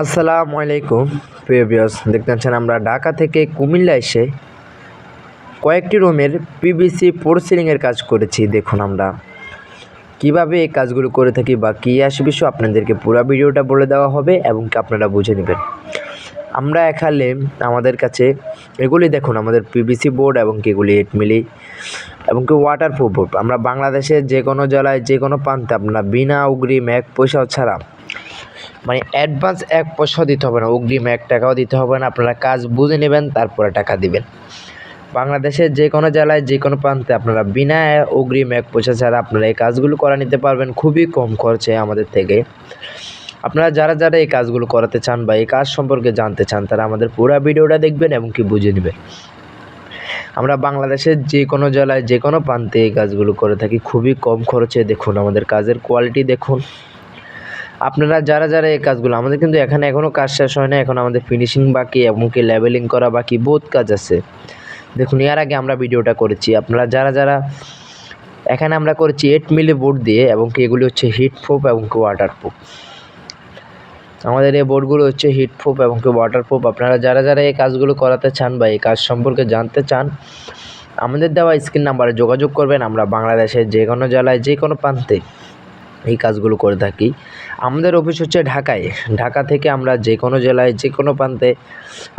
আসসালামু আলাইকুম প্রিয় ভিউয়ার্স, দেখতে পাচ্ছেন আমরা ঢাকা থেকে কুমিল্লা এসে কয়েকটি রুমের পিভিসি ফোর সিলিংয়ের কাজ করেছি। দেখুন আমরা কিভাবে এই কাজগুলো করে থাকি বা কী আসে বিষয় আপনাদেরকে পুরো ভিডিওটা বলে দেওয়া হবে এবং কি আপনারা বুঝে নেবেন। আমরা এখানে আমাদের কাছে এগুলি দেখুন, আমাদের পিভিসি বোর্ড এবং কি এগুলি 8 মিলি এবং কি ওয়াটারপ্রুফ বোর্ড। আমরা বাংলাদেশের যে কোনো জেলায় যে কোনো প্রান্তে আপনারা বিনা অগ্রিম 1 পয়সাও ছাড়া, মানে অ্যাডভান্স 1 পয়সাও দিতে হবে না, অগ্রিম 1 টাকাও দিতে হবে না। আপনারা কাজ বুঝে নেবেন, তারপরে টাকা দিবেন। বাংলাদেশের যে কোনো জেলায় যে কোনো প্রান্তে আপনারা বিনা অগ্রিম 1 পয়সা ছাড়া আপনারা এই কাজগুলো করা নিতে পারবেন খুবই কম খরচে আমাদের থেকে। আপনারা যারা এই কাজগুলো করাতে চান বা এই কাজ সম্পর্কে জানতে চান, তারা আমাদের পুরো ভিডিওটা দেখবেন এবং কি বুঝে নেবেন। আমরা বাংলাদেশের যে কোনো জেলায় যে কোনো প্রান্তে এই কাজগুলো করে থাকি খুবই কম খরচে। দেখুন আমাদের কাজের কোয়ালিটি দেখুন। আপনারা যারা এই কাজগুলো, আমাদের কিন্তু এখানে এখনও কাজ শেষ হয় না, এখন আমাদের ফিনিশিং বাকি এবং কি লেবেলিং করা বাকি, বহুত কাজ আছে। দেখুন এর আগে আমরা ভিডিওটা করেছি। আপনারা যারা এখানে আমরা করেছি 8 মিলি বোর্ড দিয়ে এবং কি এগুলি হচ্ছে হিট প্রুফ এবং কি ওয়াটারপ্রুফ। আমাদের এই বোর্ডগুলো হচ্ছে হিট প্রুফ এবং কি ওয়াটারপ্রুফ। আপনারা যারা এই কাজগুলো করাতে চান বা এই কাজ সম্পর্কে জানতে চান, আমাদের দেওয়া স্ক্রিন নাম্বারে যোগাযোগ করবেন। আমরা বাংলাদেশের যে কোনো জেলায় যে কোনো প্রান্তে এই কাজগুলো করে থাকি। আমাদের অফিস হচ্ছে ঢাকায়। ঢাকা থেকে আমরা যে কোনো জেলায় যে কোনো প্রান্তে,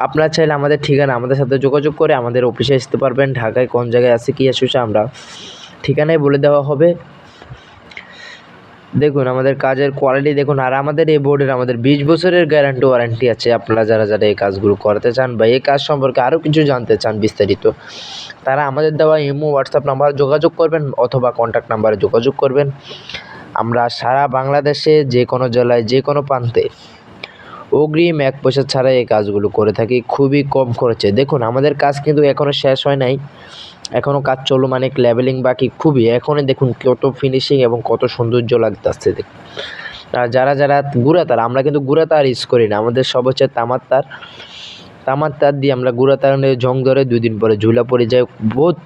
আপনারা চাইলে আমাদের ঠিকানা আমাদের সাথে যোগাযোগ করে আমাদের অফিসে আসতে পারবেন। ঢাকায় কোন জায়গায় আছে কী আসছে আমরা ঠিকানায় বলে দেওয়া হবে। দেখুন আমাদের কাজের কোয়ালিটি দেখুন। আর আমাদের এই বোর্ডের আমাদের 20 বছরের গ্যারান্টি ওয়ারেন্টি আছে। আপনারা যারা এই কাজগুলো করাতে চান বা এই কাজ সম্পর্কে আরও কিছু জানতে চান বিস্তারিত, তারা আমাদের দেওয়া ইমো হোয়াটসঅ্যাপ নাম্বার যোগাযোগ করবেন অথবা কন্ট্যাক্ট নাম্বারে যোগাযোগ করবেন। আমরা সারা বাংলাদেশে যে কোনো জেলায় যে কোনো প্রান্তে অগ্রিম 1 পয়সা ছাড়া এই কাজগুলো করে থাকি খুবই কম খরচে। দেখুন আমাদের কাজ কিন্তু এখনও শেষ হয় নাই, এখনও কাজ চলমান, লেবেলিং বাকি খুবই। এখনই দেখুন কত ফিনিশিং এবং কত সৌন্দর্য লাগতেছে। দেখুন আর যারা গুঁড়া তার, আমরা কিন্তু গুঁড়া তার ইউজ করি না, আমাদের সব হচ্ছে তামার তার দিয়ে আমরা গুঁড়া তার জং ধরে 2 দিন পরে ঝুলা পড়ে যায়, বহুত